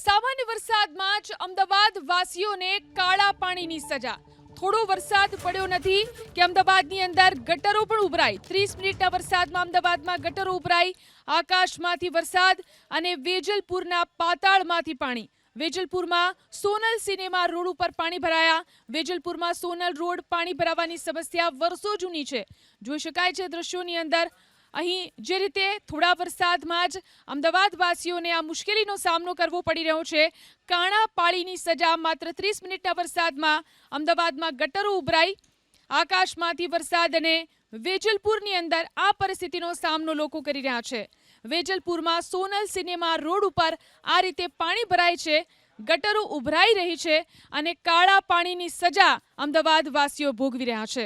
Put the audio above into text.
સામાન્ય વરસાદમાં જ અમદાવાદ વાસીઓને કાળા પાણીની સજા। થોડો વરસાદ પડ્યો નથી કે અમદાવાદની અંદર ગટરો પણ ઉભરાઈ। 30 મિનિટના વરસાદમાં અમદાવાદમાં ગટરો ઉભરાઈ। આકાશમાંથી વરસાદ અને વેજલપુરના પાતાળમાંથી પાણી। વેજલપુરમાં સોનલ સિનેમા રોડ ઉપર પાણી ભરાયા। વેજલપુરમાં સોનલ રોડ પાણી ભરાવાની સમસ્યા વર્ષો જૂની છે। જોઈ શકાય છે દ્રશ્યોની અંદર અહીં જે રીતે થોડા વરસાદમાં જ અમદાવાદવાસીઓને આ મુશ્કેલીનો સામનો કરવો પડી રહ્યો છે। કાળા પાણીની સજા। માત્ર 30 મિનિટના વરસાદમાં અમદાવાદમાં ગટરો ઉભરાઈ। આકાશમાંથી વરસાદ અને વેજલપુરની અંદર આ પરિસ્થિતિનો સામનો લોકો કરી રહ્યા છે। વેજલપુરમાં સોનલ સિનેમા રોડ ઉપર આ રીતે પાણી ભરાય છે, ગટરો ઉભરાઈ રહી છે અને કાળા પાણીની સજા અમદાવાદવાસીઓ ભોગવી રહ્યા છે।